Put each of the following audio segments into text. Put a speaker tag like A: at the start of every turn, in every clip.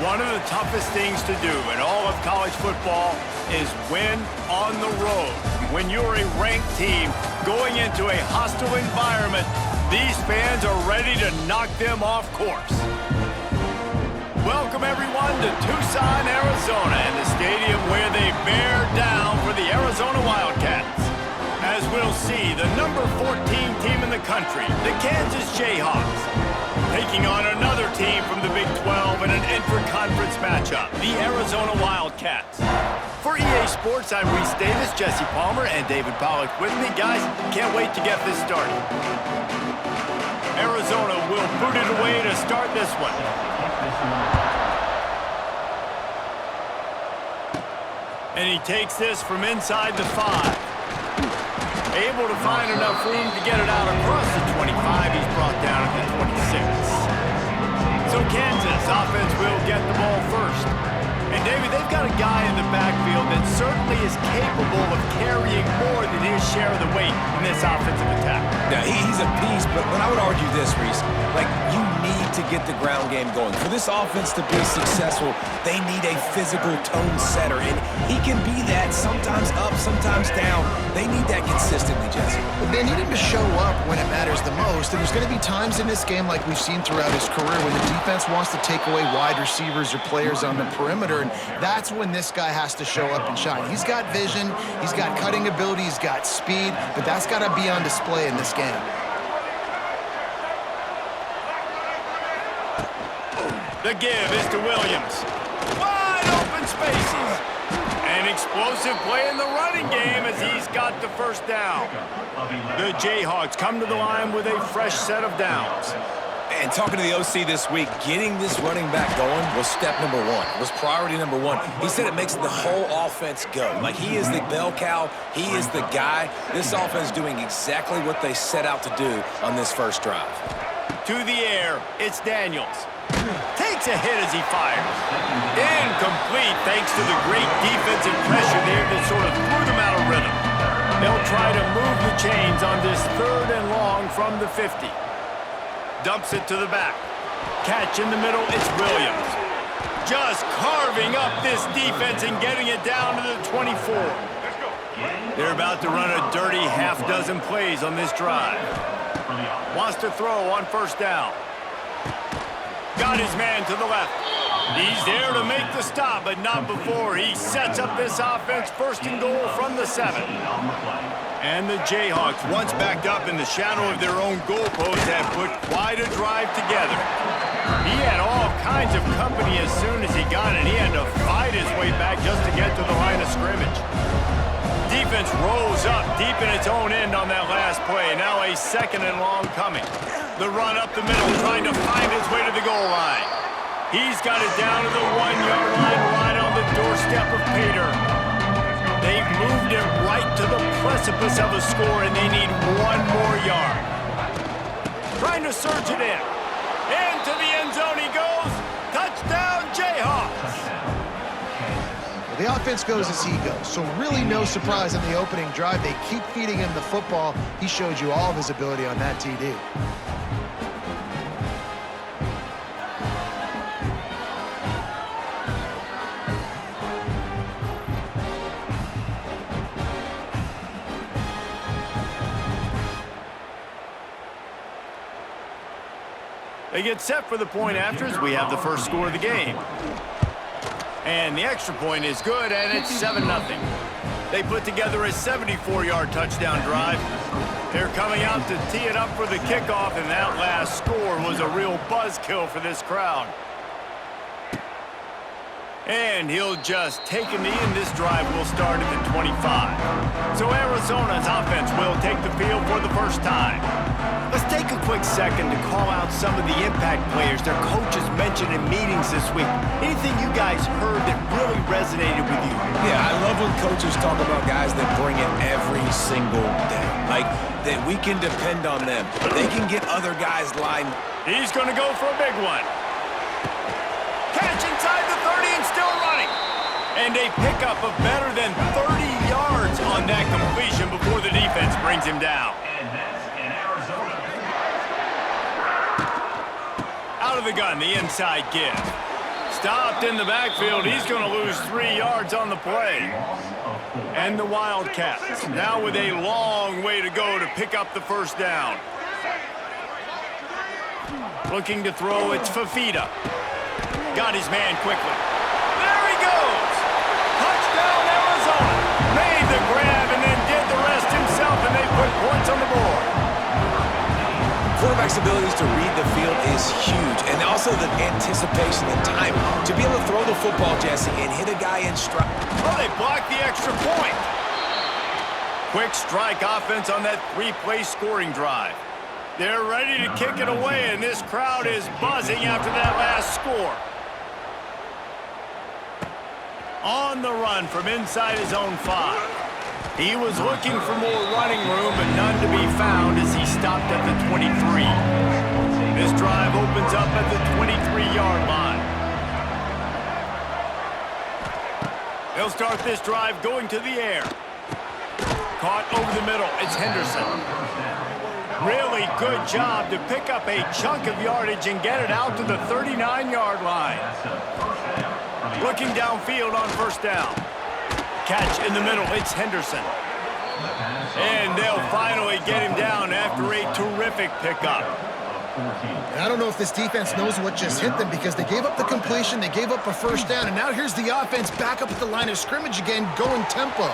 A: One of the toughest things to do in all of college football is win on the road. When you're a ranked team going into a hostile environment, these fans are ready to knock them off course. Welcome, everyone, to Tucson, Arizona, and the stadium where they bear down for the Arizona Wildcats. As we'll see, the number 14 team in the country, the Kansas Jayhawks, taking on another team from the Big 12 in an intra-conference matchup, the Arizona Wildcats. For EA Sports, I'm Reese Davis, Jesse Palmer, and David Pollack with me. Guys, can't wait to get this started. Arizona will boot it away to start this one. And he takes this from inside the 5. Able to find enough room to get it out across the 25. He's brought down at the 26. So Kansas offense will get the ball first. And David, they've got a guy in the backfield that certainly is capable of carrying more than his share of the weight in this offensive attack.
B: Now, he's a piece, but I would argue this, Reese. Like, you need to get the ground game going. For this offense to be successful, they need a physical tone setter, and he can be that, sometimes up, sometimes down. They need that consistently, Jesse.
C: They need him to show up when it matters the most, and there's going to be times in this game like we've seen throughout his career when the defense wants to take away wide receivers or players on the perimeter, and that's when this guy has to show up and shine. He's got vision, he's got cutting ability, he's got speed, but that's got to be on display in this game.
A: The give is to Williams. Wide open spaces. An explosive play in the running game as he's got the first down. The Jayhawks come to the line with a fresh set of downs.
B: And talking to the OC this week, getting this running back going was step number one, was priority number one. He said it makes the whole offense go. Like, he is the bell cow, he is the guy. This offense doing exactly what they set out to do on this first drive.
A: To the air, it's Daniels. Takes a hit as he fires. Incomplete thanks to the great defensive pressure there that sort of threw them out of rhythm. They'll try to move the chains on this 3rd and long from the 50. Dumps it to the back. Catch in the middle, it's Williams. Just carving up this defense and getting it down to the 24. They're about to run a dirty half-dozen plays on this drive. Wants to throw on first down. Got his man to the left. He's there to make the stop, but not before he sets up this offense 1st and goal from the 7. And the Jayhawks, once backed up in the shadow of their own goalpost, have put quite a drive together. He had all kinds of company as soon as he got it. He had to fight his way back just to get to the line of scrimmage. Defense rose up deep in its own end on that last play. Now a 2nd and long coming. The run up the middle, trying to find his way to the goal line. He's got it down to the 1-yard line, right on the doorstep of Pater. They've moved it right to the precipice of a score, and they need 1 more yard. Trying to surge it in. Into the end zone he goes. Touchdown, Jayhawks.
C: Well, the offense goes as he goes, so really no surprise in the opening drive. They keep feeding him the football. He showed you all of his ability on that TD.
A: They get set for the point after as we have the first score of the game. And the extra point is good, and it's 7-0. They put together a 74-yard touchdown drive. They're coming out to tee it up for the kickoff, and that last score was a real buzzkill for this crowd. And he'll just take a knee, and this drive will start at the 25. So Arizona's offense will take the field for the first time. Let's take a quick second to call out some of the impact players their coaches mentioned in meetings this week. Anything you guys heard that really resonated with you?
B: Yeah, I love when coaches talk about guys that bring it every single day. Like, that we can depend on them. They can get other guys lined.
A: He's going to go for a big one. Catch inside the 30 and still running. And a pickup of better than 30 yards on that completion before the defense brings him down. Out of the gun, the inside give. Stopped in the backfield. He's going to lose 3 yards on the play. And the Wildcats now with a long way to go to pick up the first down. Looking to throw, it's Fafita. Got his man quickly. There he goes! Touchdown, Arizona! Made the grab and then did the rest himself, and they put points on the board.
B: Quarterback's abilities to read the field is huge, and also the anticipation and timing. To be able to throw the football, Jesse, and hit a guy in stride.
A: Oh, they blocked the extra point. Quick strike offense on that 3-play scoring drive. They're ready to kick it away, and this crowd is buzzing after that last score. On the run from inside his own 5. He was looking for more running room, but none to be found as he stopped at the 23. This drive opens up at the 23-yard line. They'll start this drive going to the air. Caught over the middle. It's Henderson. Really good job to pick up a chunk of yardage and get it out to the 39-yard line. Looking downfield on first down. Catch in the middle, it's Henderson. And they'll finally get him down after a terrific pickup.
C: And I don't know if this defense knows what just hit them because they gave up the completion, they gave up a first down, and now here's the offense back up at the line of scrimmage again, going tempo.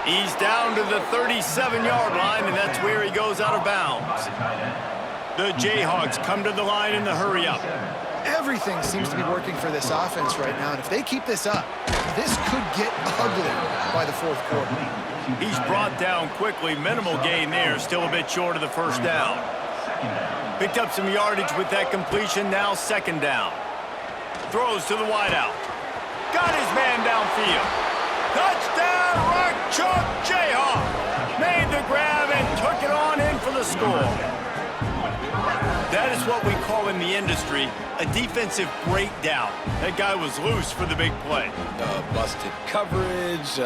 A: He's down to the 37-yard line, and that's where he goes out of bounds. The Jayhawks come to the line in the hurry-up.
C: Everything seems to be working for this offense right now, and if they keep this up, this could get ugly by the fourth quarter.
A: He's brought down quickly. Minimal gain there, still a bit short of the first down. Picked up some yardage with that completion, now second down. Throws to the wideout. Got his man downfield. Touchdown, Rock Chalk Jayhawk. Made the grab and took it on in for the score. That is what we call in the industry a defensive breakdown. That guy was loose for the big play.
B: Busted coverage,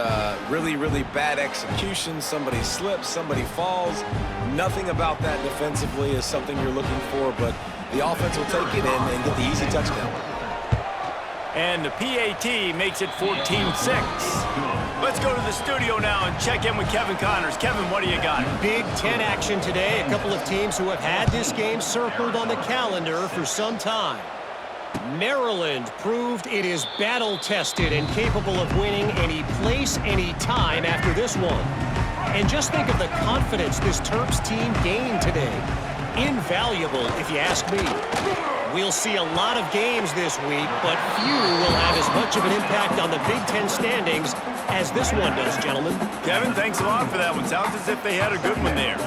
B: really, really bad execution. Somebody slips, somebody falls. Nothing about that defensively is something you're looking for, but the offense will take it and get the easy touchdown.
A: And the PAT makes it 14-6. Let's go to the studio now and check in with Kevin Connors. Kevin, what do you got?
D: Big Ten action today. A couple of teams who have had this game circled on the calendar for some time. Maryland proved it is battle-tested and capable of winning any place, any time after this one. And just think of the confidence this Terps team gained today. Invaluable, if you ask me. We'll see a lot of games this week, but few will have as much of an impact on the Big Ten standings as this one does, gentlemen.
A: Kevin, thanks a lot for that one. Sounds as if they had a good one there.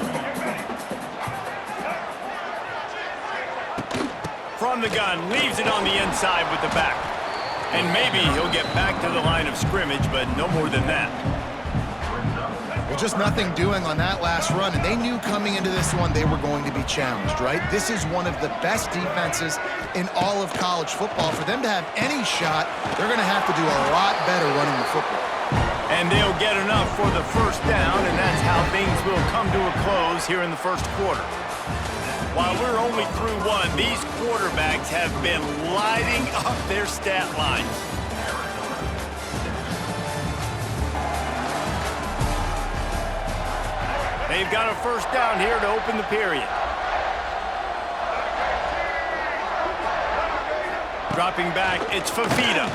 A: From the gun, leaves it on the inside with the back. And maybe he'll get back to the line of scrimmage, but no more than that.
C: Well, just nothing doing on that last run, and they knew coming into this one they were going to be challenged, right? This is one of the best defenses in all of college football. For them to have any shot, they're going to have to do a lot better running the football.
A: And they'll get enough for the first down, and that's how things will come to a close here in the first quarter. While we're only through one, these quarterbacks have been lighting up their stat lines. They've got a first down here to open the period. Dropping back, it's Fafita.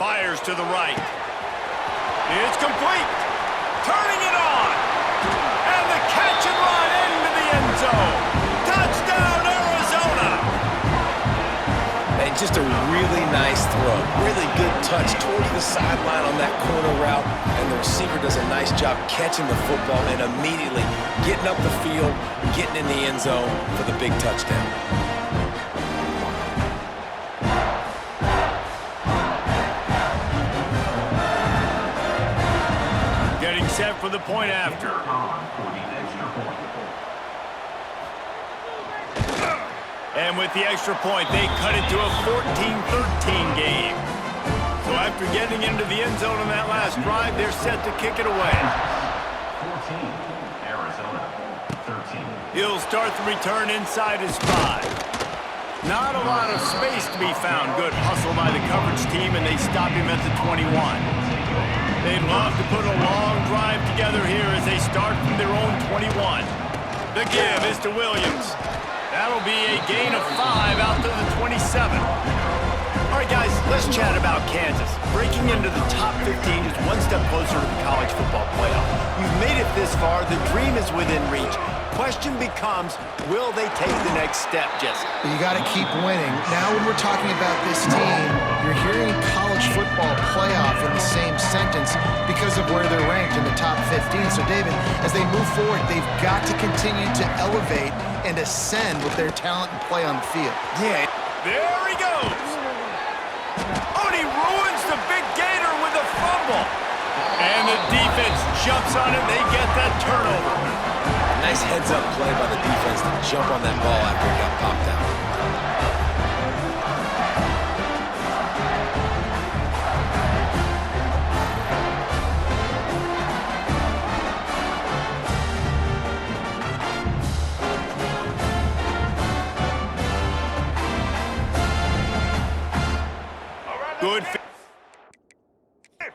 A: Fires to the right. It's complete. Turning it on. And the catch and run into the end zone. Touchdown, Arizona.
B: And just a really nice throw. Really good touch towards the sideline on that corner route. And the receiver does a nice job catching the football and immediately getting up the field, getting in the end zone for the big touchdown.
A: Getting set for the point after. And with the extra point, they cut it to a 14-13 game. So after getting into the end zone on that last drive, they're set to kick it away.
E: 14, Arizona, 13.
A: He'll start the return inside his 5. Not a lot of space to be found. Good hustle by the coverage team, and they stop him at the 21. They'd love to put a long drive together here as they start from their own 21. The give is to Williams. That'll be a gain of 5 out to the 27. All right, guys, let's chat about Kansas. Breaking into the top 15 is one step closer to the college football playoff. You've made it this far. The dream is within reach. Question becomes, will they take the next step, Jesse?
C: You got to keep winning. Now when we're talking about this team, you're hearing college football playoff in the same sentence because of where they're ranked in the top 15. So, David, as they move forward, they've got to continue to elevate and ascend with their talent and play on the field.
A: Yeah. There he goes. Oh, and he ruins the big gator with a fumble. And the defense jumps on it. They get that turnover.
B: Nice heads-up play by the defense to jump on that ball after it got popped out.
A: Good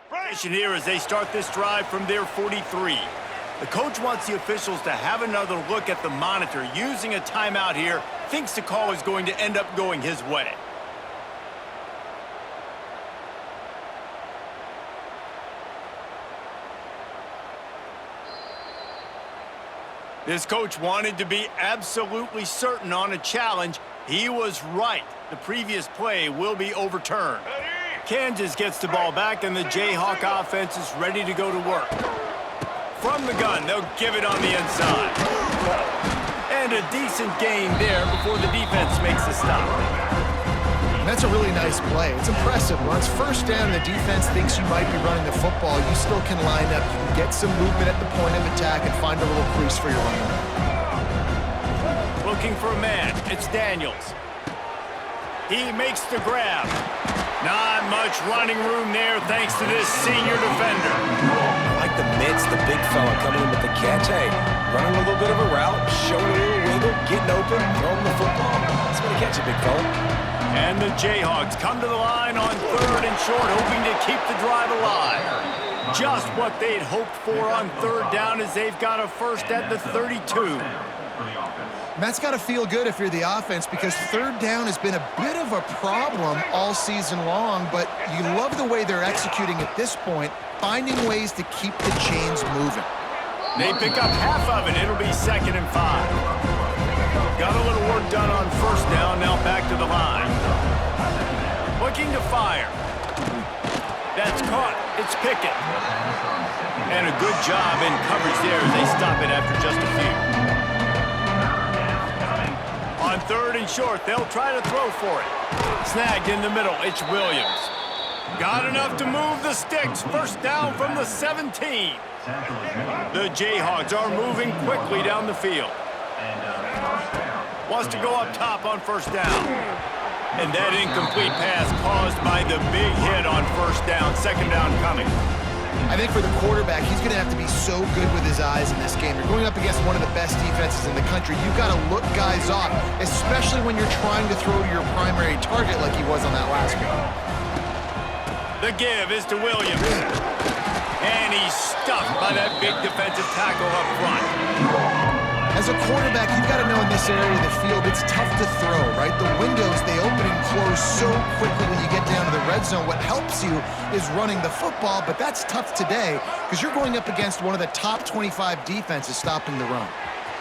A: finish here as they start this drive from their 43. The coach wants the officials to have another look at the monitor. Using a timeout here, thinks the call is going to end up going his way. This coach wanted to be absolutely certain on a challenge. He was right. The previous play will be overturned. Kansas gets the ball back, and the Jayhawk offense is ready to go to work. From the gun, they'll give it on the inside. And a decent gain there before the defense makes the stop.
C: And that's a really nice play. It's impressive. Once first down, the defense thinks you might be running the football. You still can line up. You can get some movement at the point of attack and find a little crease for your running back.
A: Looking for a man. It's Daniels. He makes the grab. Not much running room there thanks to this senior defender.
B: I like the mitts, the big fella coming in with the catch. Hey, running a little bit of a route, showing a little wiggle, getting open, throwing the football. That's when you catch it, big fella.
A: And the Jayhawks come to the line on 3rd and short, hoping to keep the drive alive. Just what they'd hoped for on 3rd down as they've got a first at the 32.
C: And that's got to feel good if you're the offense because 3rd down has been a bit of a problem all season long, but you love the way they're executing at this point, finding ways to keep the chains moving.
A: They pick up half of it. It'll be 2nd and 5. Got a little work done on 1st down, now back to the line. Looking to fire. That's caught. It's Pickett. And a good job in coverage there as they stop it after just a few. On 3rd and short, they'll try to throw for it. Snagged in the middle, it's Williams. Got enough to move the sticks. First down from the 17. The Jayhawks are moving quickly down the field. Wants to go up top on 1st down. And that incomplete pass caused by the big hit on 1st down. 2nd down coming.
C: I think for the quarterback, he's going to have to be so good with his eyes in this game. You're going up against one of the best defenses in the country. You've got to look guys off, especially when you're trying to throw to your primary target like he was on that last game.
A: The give is to Williams. And he's stuffed by that big defensive tackle up front.
C: As a quarterback, you've got to know in this area of the field, it's tough to throw, right? The windows, they open and close so quickly when you get down to the red zone. What helps you is running the football, but that's tough today because you're going up against one of the top 25 defenses stopping the run.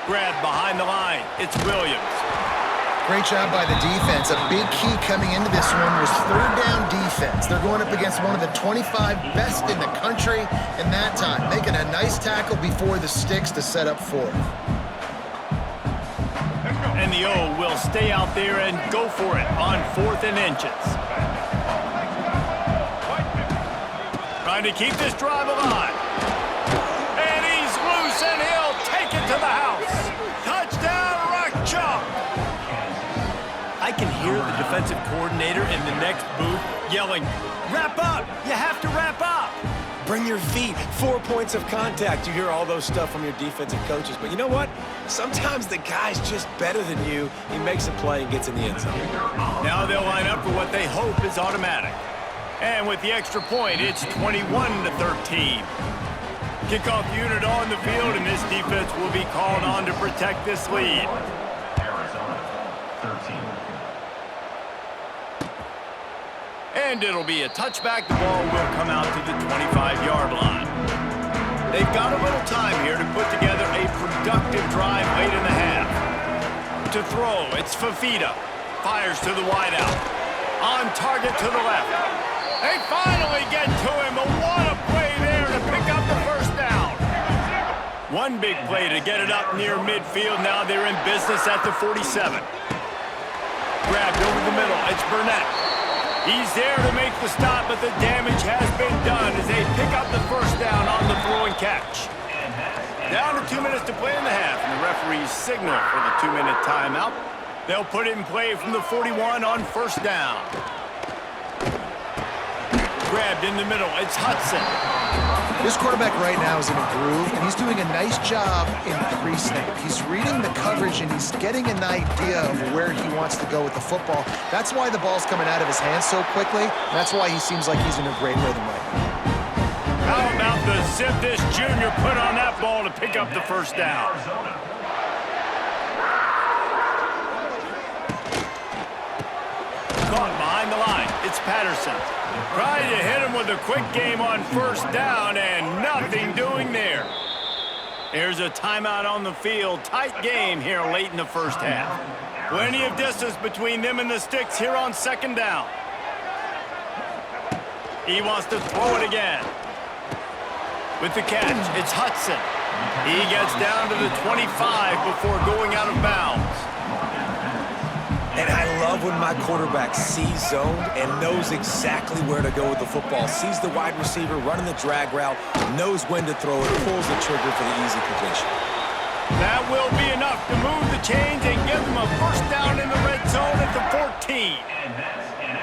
A: Grab behind the line. It's Williams.
C: Great job by the defense. A big key coming into this one was 3rd down defense. They're going up against one of the 25 best in the country in that time, making a nice tackle before the sticks to set up 4th.
A: And the O will stay out there and go for it on 4th and inches. Trying to keep this drive alive. And he's loose, and he'll take it to the house. Touchdown, Rock Chalk. I can hear the defensive coordinator in the next booth yelling, "Wrap up! You have to wrap up!"
B: Bring your feet, 4 points of contact. You hear all those stuff from your defensive coaches. But you know what? Sometimes the guy's just better than you. He makes a play and gets in the end zone.
A: Now they'll line up for what they hope is automatic. And with the extra point, it's 21-13. Kickoff unit on the field, and this defense will be called on to protect this lead.
E: Arizona, 13.
A: And it'll be a touchback. The ball will come out to the 25-yard line. They've got a little time here to put together a productive drive late in the half. To throw, it's Fafita. Fires to the wideout. On target to the left. They finally get to him, but what a play there to pick up the first down. One big play to get it up near midfield. Now they're in business at the 47. Grabbed over the middle. It's Burnett. He's there to make the stop, but the damage has been done as they pick up the first down on the throw and catch. Down to 2 minutes to play in the half, and the referees signal for the 2-minute timeout. They'll put it in play from the 41 on first down. Grabbed in the middle. It's Hudson.
C: This quarterback right now is in a groove, and he's doing a nice job in pre-snap. He's reading the coverage, and he's getting an idea of where he wants to go with the football. That's why the ball's coming out of his hands so quickly, and that's why he seems like he's in a great rhythm right now.
A: How about the zip this junior put on that ball to pick up the first down? Caught behind the line. It's Patterson. Trying to hit him with a quick game on first down, and nothing doing there. Here's a timeout on the field. Tight game here late in the first half. Plenty of distance between them and the sticks here on second down. He wants to throw it again. With the catch, it's Hudson. He gets down to the 25 before going out of bounds.
B: And I love when my quarterback sees zone and knows exactly where to go with the football. Sees the wide receiver running the drag route, knows when to throw it, pulls the trigger for the easy completion.
A: That will be enough to move the chains and give them a first down in the red zone at the 14.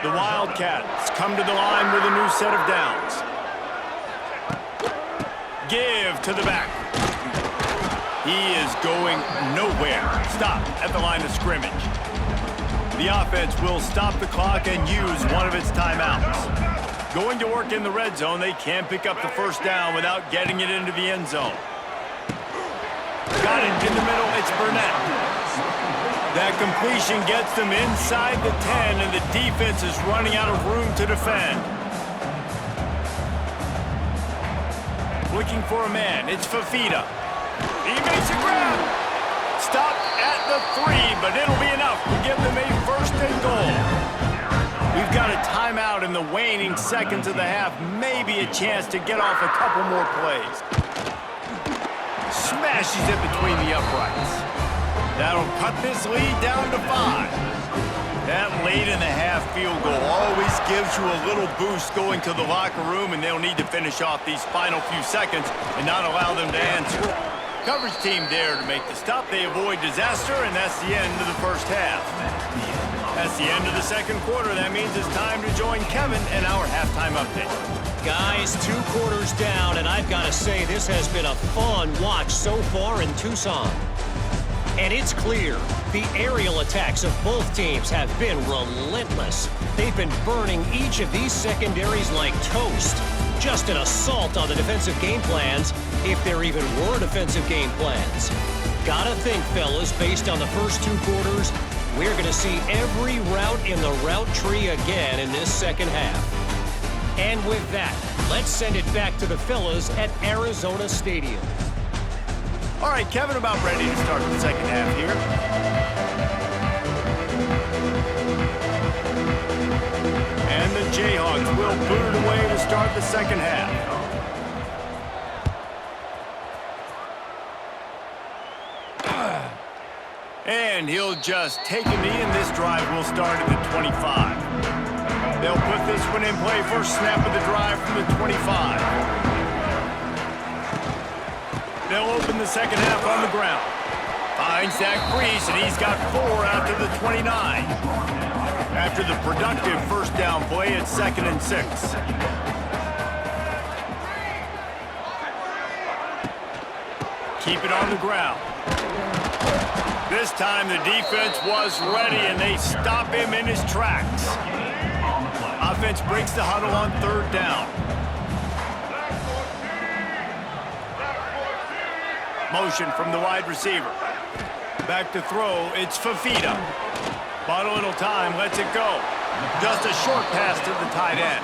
A: The Wildcats come to the line with a new set of downs. Give to the back. He is going nowhere. Stop at the line of scrimmage. The offense will stop the clock and use one of its timeouts. Going to work in the red zone, they can't pick up the first down without getting it into the end zone. Got it in the middle, it's Burnett. That completion gets them inside the 10, and the defense is running out of room to defend. Looking for a man, it's Fafita. He makes a grab. Stop at the 3, but it'll be enough to give them a first and goal. We've got a timeout in the waning seconds of the half. Maybe a chance to get off a couple more plays. Smashes it between the uprights. That'll cut this lead down to 5. That late in the half field goal always gives you a little boost going to the locker room, and they'll need to finish off these final few seconds and not allow them to answer. Coverage team there to make the stop. They avoid disaster, and that's the end of the first half. That's the end of the second quarter. That means it's time to join Kevin in our halftime update.
D: Guys, 2 quarters down, and I've got to say this has been a fun watch so far in Tucson. And it's clear, the aerial attacks of both teams have been relentless. They've been burning each of these secondaries like toast. Just an assault on the defensive game plans, if there even were defensive game plans. Gotta think, fellas, based on the first 2 quarters, we're gonna see every route in the route tree again in this second half. And with that, let's send it back to the fellas at Arizona Stadium.
A: All right, Kevin, about ready to start the second half here. And the Jayhawks will boot it away to start the second half. And he'll just take a knee, and this drive will start at the 25. They'll put this one in play. First snap of the drive from the 25. They'll open the second half on the ground. Finds that crease, and he's got 4 out to the 29. After the productive first down play, it's 2nd and 6. keep it on the ground. This time the defense was ready, and they stop him in his tracks. Offense breaks the huddle on third down. Motion from the wide receiver. Back to throw, it's Fafita. Bought a little time, lets it go. Just a short pass to the tight end.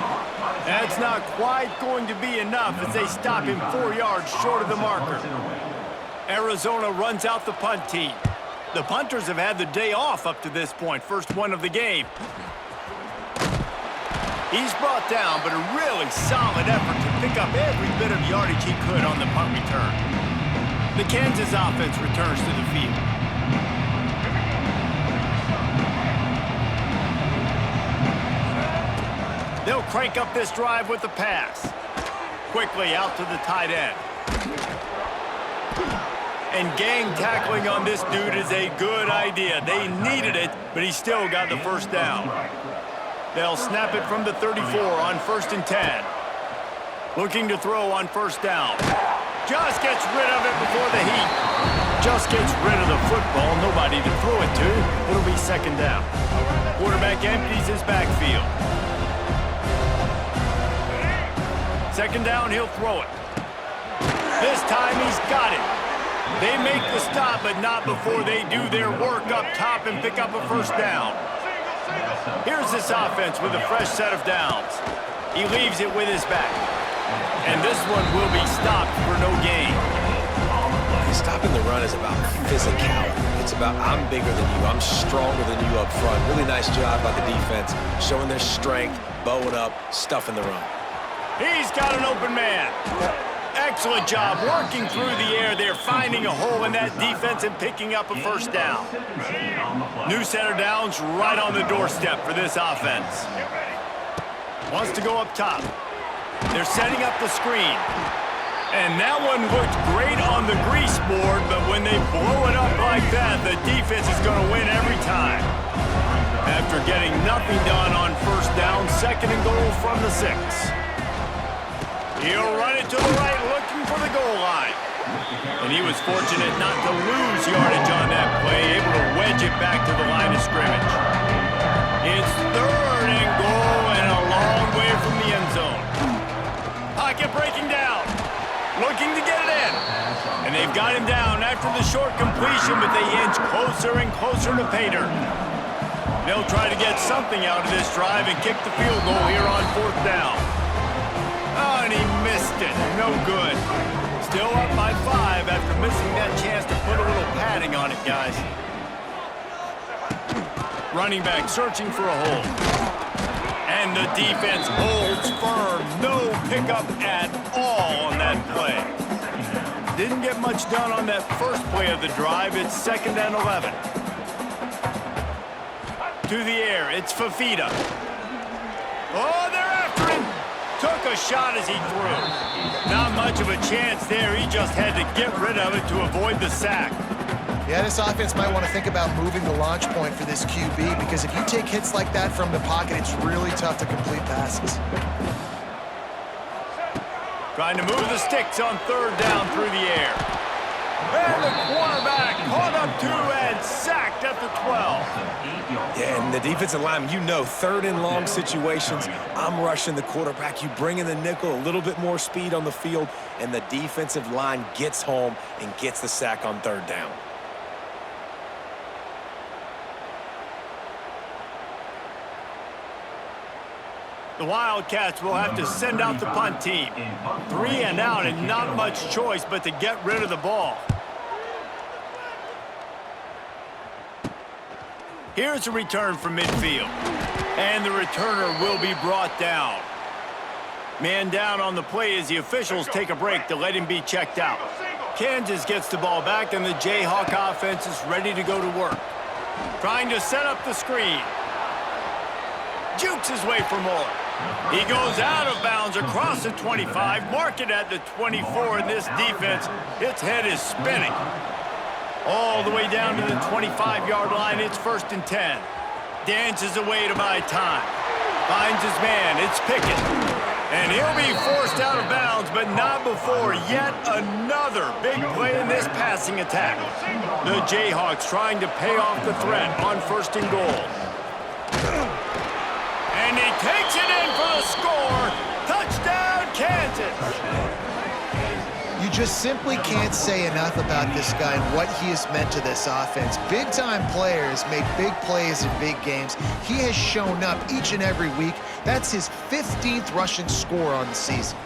A: That's not quite going to be enough as they stop him 4 yards short of the marker. Arizona runs out the punt team. The punters have had the day off up to this point, first one of the game. He's brought down, but a really solid effort to pick up every bit of yardage he could on the punt return. The Kansas offense returns to the field. They'll crank up this drive with the pass. Quickly out to the tight end. And gang tackling on this dude is a good idea. They needed it, but he still got the first down. They'll snap it from the 34 on 1st and 10. Looking to throw on first down. Just gets rid of it before the heat. Just gets rid of the football. Nobody to throw it to. It'll be second down. Quarterback empties his backfield. Second down, he'll throw it. This time he's got it. They make the stop, but not before they do their work up top and pick up a first down. Here's this offense with a fresh set of downs. He leaves it with his back. And this one will be stopped for no gain.
B: Stopping the run is about physicality. It's about I'm bigger than you, I'm stronger than you up front. Really nice job by the defense, showing their strength, bowing up, stuffing the run.
A: He's got an open man. Excellent job working through the air there, finding a hole in that defense and picking up a first down. New set of downs right on the doorstep for this offense. Wants to go up top. They're setting up the screen. And that one looked great on the grease board, but when they blow it up like that, the defense is going to win every time. After getting nothing done on first down, 2nd and goal from the 6. He'll run it to the right, looking for the goal line. And he was fortunate not to lose yardage on that play, able to wedge it back to the line of scrimmage. It's 3rd and goal and a long way from the end zone. Pocket breaking down, looking to get it in. And they've got him down after the short completion, but they inch closer and closer to pay dirt. They'll try to get something out of this drive and kick the field goal here on 4th down. Oh, and he missed it. No good. Still up by 5 after missing that chance to put a little padding on it, guys. Running back searching for a hole. And the defense holds firm. No pickup at all on that play. Didn't get much done on that first play of the drive. It's 2nd and 11. To the air, it's Fafita. Oh, they're after him. Took a shot as he threw. Not much of a chance there. He just had to get rid of it to avoid the sack.
C: Yeah, this offense might want to think about moving the launch point for this QB, because if you take hits like that from the pocket, it's really tough to complete passes.
A: Trying to move the sticks on 3rd down through the air. And the quarterback caught up to and sacked at the 12.
B: Yeah, and the defensive lineman, you know, 3rd and long situations, I'm rushing the quarterback. You bring in the nickel, a little bit more speed on the field, and the defensive line gets home and gets the sack on 3rd down.
A: The Wildcats will have to send out the punt team. 3 and out and not much choice but to get rid of the ball. Here's a return from midfield. And the returner will be brought down. Man down on the play as the officials take a break to let him be checked out. Kansas gets the ball back and the Jayhawk offense is ready to go to work. Trying to set up the screen. Jukes his way for more. He goes out of bounds across the 25, mark it at the 24, and this defense, its head is spinning. All the way down to the 25-yard line, it's 1st and 10. Dances away to buy time. Finds his man, it's Pickett. And he'll be forced out of bounds, but not before yet another big play in this passing attack. The Jayhawks trying to pay off the threat on 1st and goal. And he takes it in for the score. Touchdown, Kansas.
C: You just simply can't say enough about this guy and what he has meant to this offense. Big-time players make big plays in big games. He has shown up each and every week. That's his 15th rushing score on the season.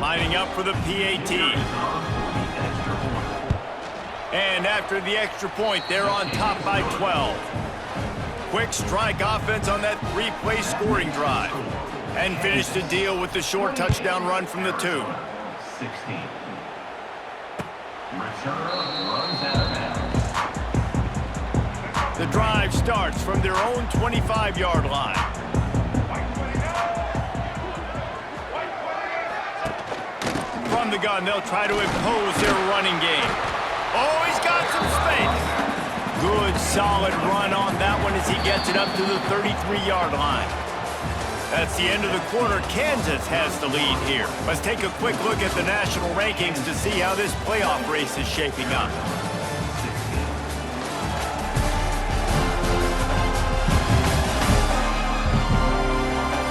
A: Lining up for the PAT. And after the extra point, they're on top by 12. Quick strike offense on that 3-play scoring drive. And finish the deal with the short touchdown run from the 2.
E: 16. Returner runs out of bounds.
A: The drive starts from their own 25-yard line. From the gun, they'll try to impose their running game. Oh, he's got some space. Good, solid run on that one as he gets it up to the 33-yard line. That's the end of the quarter. Kansas has the lead here. Let's take a quick look at the national rankings to see how this playoff race is shaping up.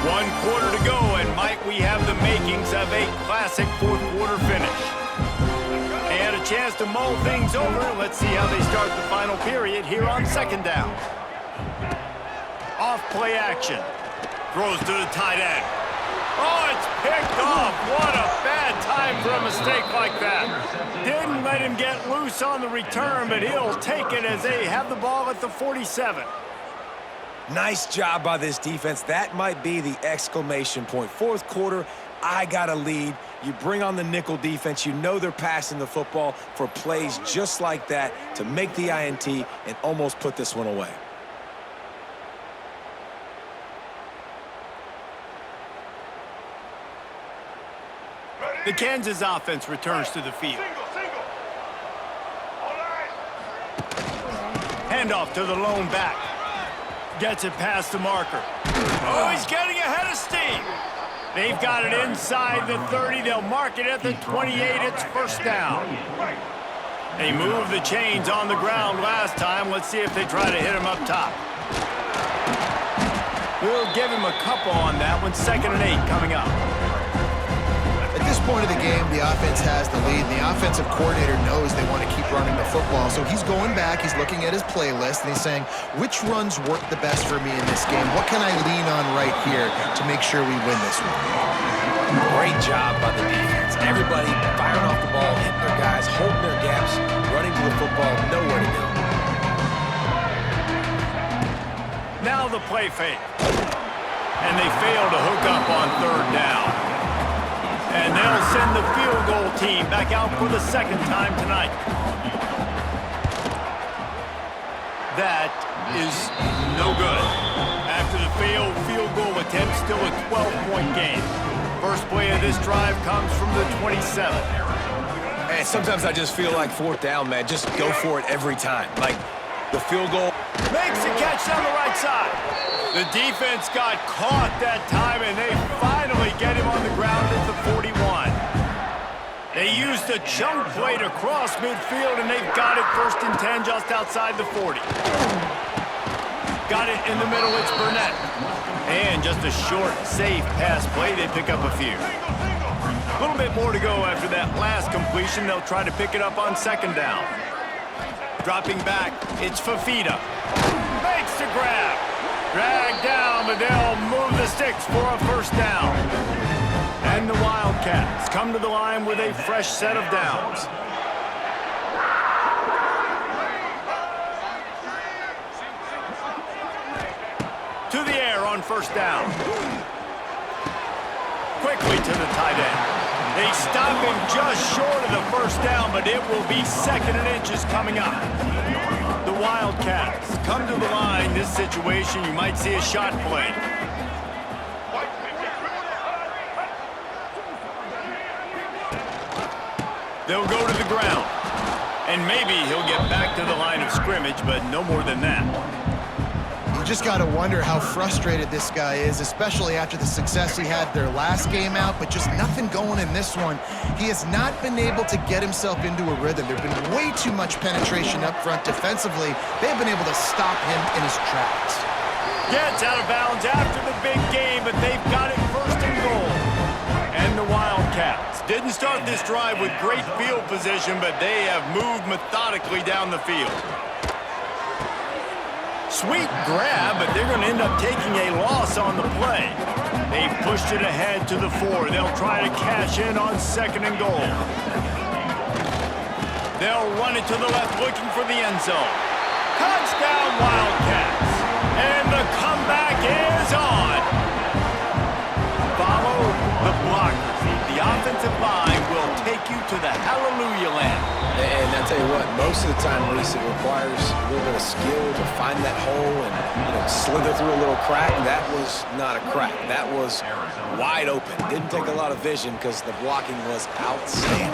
A: One quarter to go, and might we have the makings of a classic fourth-quarter finish. They had a chance to mull things over. Let's see how they start the final period here on 2nd down. Off play action. Throws to the tight end. Oh, it's picked off. What a bad time for a mistake like that. Didn't let him get loose on the return, but he'll take it as they have the ball at the 47.
B: Nice job by this defense. That might be the exclamation point. 4th quarter, I got a lead. You bring on the nickel defense. You know they're passing the football for plays just like that to make the INT and almost put this one away.
A: The Kansas offense returns to the field. Handoff to the lone back. Gets it past the marker. Oh, he's getting ahead of steam. They've got it inside the 30. They'll mark it at the 28. It's 1st down. They moved the chains on the ground last time. Let's see if they try to hit him up top. We'll give him a couple on that one. 2nd and 8 coming up.
C: At this point of the game, the offense has the lead. The offensive coordinator knows they want to keep running the football. So he's going back, he's looking at his playlist, and he's saying, which runs work the best for me in this game? What can I lean on right here to make sure we win this one?
B: Great job by the defense. Everybody firing off the ball, hitting their guys, holding their gaps, running to the football, nowhere to go.
A: Now the play fake. And they fail to hook up on 3rd down. And they'll send the field goal team back out for the 2nd time tonight. That is no good. After the failed field goal attempt, still a 12-point game. First play of this drive comes from the 27.
B: Man, sometimes I just feel like 4th down, man. Just go for it every time. Like the field goal.
A: Makes the catch down the right side. The defense got caught that time, and they finally get him on the ground at the 41. They used a chunk play to cross midfield, and they've got it 1st and 10 just outside the 40. Got it in the middle, it's Burnett. And just a short, safe pass play, they pick up a few. A little bit more to go after that last completion. They'll try to pick it up on 2nd down. Dropping back, it's Fafita. Makes the grab. Dragged down, but they'll move the sticks for a 1st down. And the Wildcats come to the line with a fresh set of downs. To the air on 1st down. Quickly to the tight end. They stop him just short of the 1st down, but it will be 2nd and inches coming up. The Wildcats come to the line. This situation, you might see a shot play. They'll go to the ground. And maybe he'll get back to the line of scrimmage, but no more than that.
C: You just got to wonder how frustrated this guy is, especially after the success he had their last game out, but just nothing going in this one. He has not been able to get himself into a rhythm. There's been way too much penetration up front defensively. They've been able to stop him in his tracks.
A: Gets out of bounds after the big game, but they've got it first and goal. And the Wildcats didn't start this drive with great field position, but they have moved methodically down the field. Sweet grab, but they're going to end up taking a loss on the play. They've pushed it ahead to the 4. They'll try to cash in on second and goal. They'll run it to the left, looking for the end zone. Touchdown, Wildcats. And the comeback is on. Follow the blockers. The offensive line will take you to the hallelujah land.
B: And I tell you what, most of the time, Reese, it requires a little bit of skill to find that hole and slither through a little crack. That was not a crack. That was wide open. Didn't take a lot of vision because the blocking was outstanding.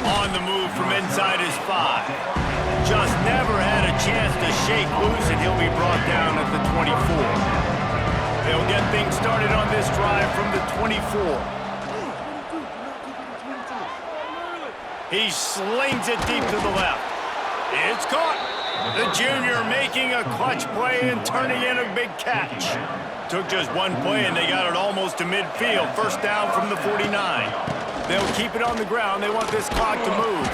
A: On the move from inside his 5. Just never had a chance to shake loose, and he'll be brought down at the 24. They'll get things started on this drive from the 24. He slings it deep to the left. It's caught. The junior making a clutch play and turning in a big catch. Took just one play, and they got it almost to midfield. First down from the 49. They'll keep it on the ground. They want this clock to move.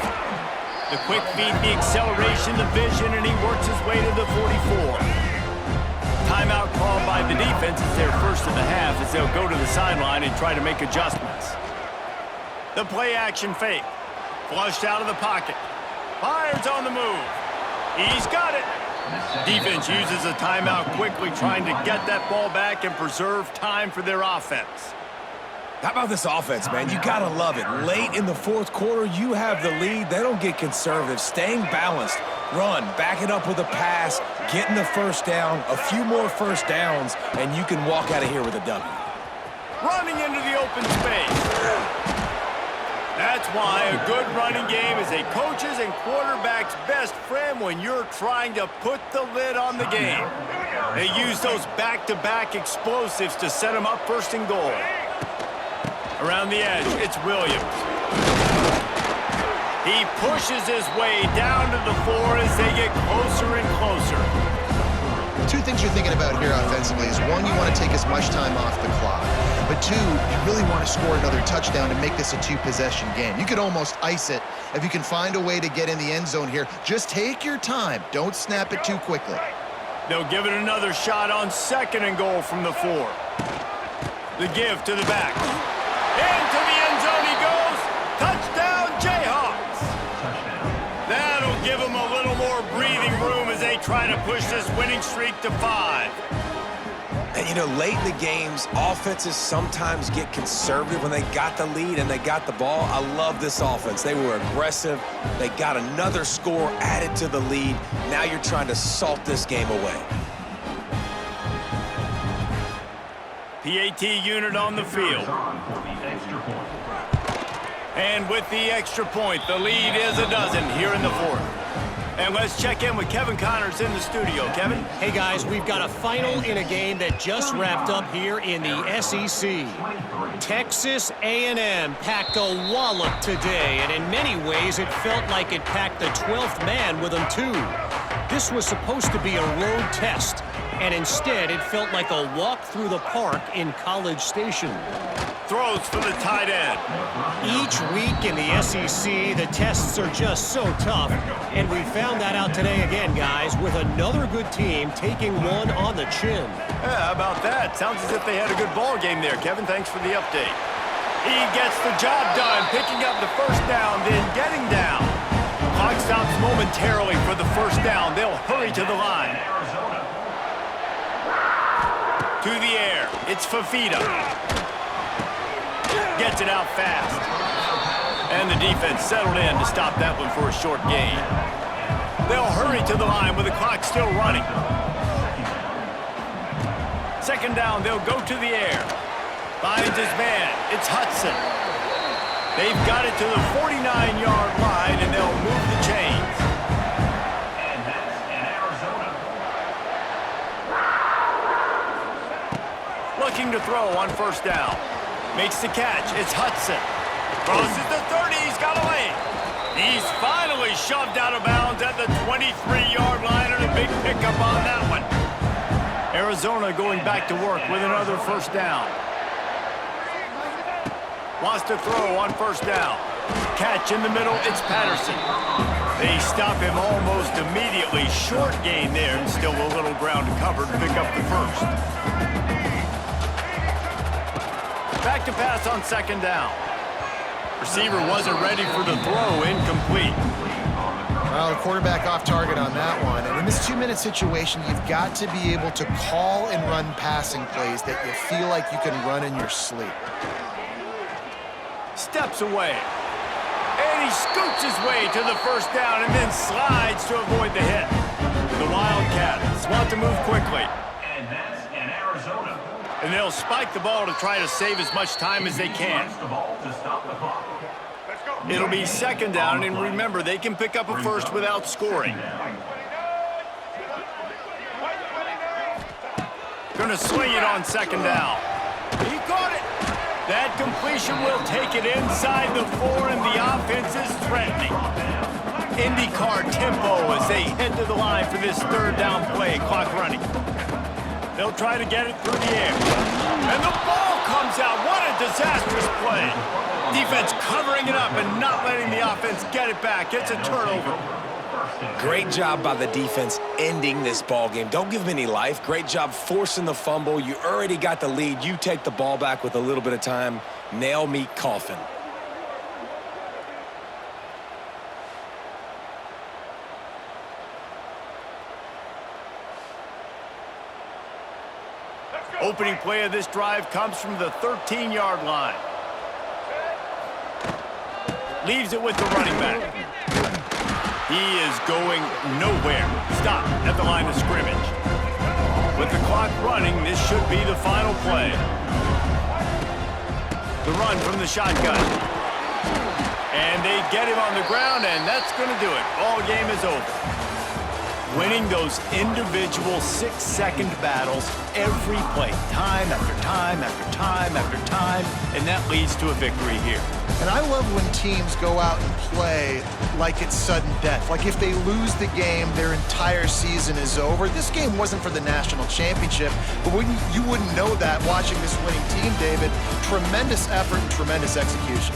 A: The quick feet, the acceleration, the vision, and he works his way to the 44. Timeout called by the defense. It's their first of the half as they'll go to the sideline and try to make adjustments. The play action fake. Flushed out of the pocket. Fires on the move. He's got it. Defense uses a timeout quickly, trying to get that ball back and preserve time for their offense.
B: How about this offense, man? You got to love it. Late in the fourth quarter, you have the lead. They don't get conservative. Staying balanced. Run, back it up with a pass, getting the first down, a few more first downs, and you can walk out of here with a W.
A: Running into the open space. That's why a good running game is a coach's and quarterback's best friend when you're trying to put the lid on the game. They use those back-to-back explosives to set them up first and goal. Around the edge, it's Williams. He pushes his way down to the 4 as they get closer and closer.
C: Two things you're thinking about here offensively is, one, you want to take as much time off the clock. But two, you really want to score another touchdown to make this a 2-possession game. You could almost ice it if you can find a way to get in the end zone here. Just take your time. Don't snap it too quickly.
A: They'll give it another shot on second and goal from the 4. The give to the back. Into the end zone he goes. Touchdown, Jayhawks. That'll give them a little more breathing room as they try to push this winning streak to 5.
B: And, late in the games, offenses sometimes get conservative when they got the lead and they got the ball. I love this offense. They were aggressive. They got another score added to the lead. Now you're trying to salt this game away.
A: PAT unit on the field. And with the extra point, the lead is a dozen here in the 4th. And let's check in with Kevin Connors in the studio. Kevin?
D: Hey, guys, we've got a final in a game that just wrapped up here in the SEC. Texas A&M packed a wallop today, and in many ways it felt like it packed the 12th man with them, too. This was supposed to be a road test, and instead it felt like a walk through the park in College Station.
A: Throws for the tight end.
D: Each week in the SEC, the tests are just so tough, and we found that out today again, guys, with another good team taking one on the chin.
A: Yeah, how about that? Sounds as if they had a good ball game there, Kevin. Thanks for the update. He gets the job done, picking up the first down, then getting down. Clock stops momentarily for the first down. They'll hurry to the line. To the air, it's Fafita. Gets it out fast. And the defense settled in to stop that one for a short gain. They'll hurry to the line with the clock still running. Second down, they'll go to the air. Finds his man. It's Hudson. They've got it to the 49-yard line, and they'll move the chains.
E: And that's in Arizona.
A: looking to throw on first down. Makes the catch. It's Hudson. Crosses the 30. He's got a lane. He's finally shoved out of bounds at the 23-yard line, and a big pickup on that one. Arizona going back to work with another first down. Wants to throw on first down. Catch in the middle. It's Patterson. They stop him almost immediately. Short gain there, and still a little ground to cover to pick up the first. Back to pass on second down. Receiver wasn't ready for the throw. Incomplete.
C: Well, the quarterback off target on that one. And in this 2-minute situation, you've got to be able to call and run passing plays that you feel like you can run in your sleep.
A: Steps away. And he scoots his way to the first down and then slides to avoid the hit. The Wildcats want to move quickly.
E: And that's in Arizona.
A: And they'll spike the ball to try to save as much time as they can.
E: Runs the ball to stop the clock.
A: It'll be second down, and remember, they can pick up a first without scoring. Gonna swing it on second down. He caught it. That completion will take it inside the 4, and the offense is threatening. IndyCar tempo as they head to the line for this third down play. Clock running. They'll try to get it through the air. And the ball comes out. What a disastrous play. Defense covering it up and not letting the offense get it back. It's a turnover.
B: Great job by the defense ending this ball game. Don't give them any life. Great job forcing the fumble. You already got the lead. You take the ball back with a little bit of time. Nail meet coffin.
A: Opening play of this drive comes from the 13-yard line. Leaves it with the running back. He is going nowhere. Stop at the line of scrimmage. With the clock running, this should be the final play. The run from the shotgun. And they get him on the ground, and that's going to do it. Ball game is over. Winning those individual 6-second battles every play, time after time after time after time, and that leads to a victory here.
C: And I love when teams go out and play like it's sudden death. Like if they lose the game, their entire season is over. This game wasn't for the national championship, but you wouldn't know that watching this winning team, David. Tremendous effort and tremendous execution.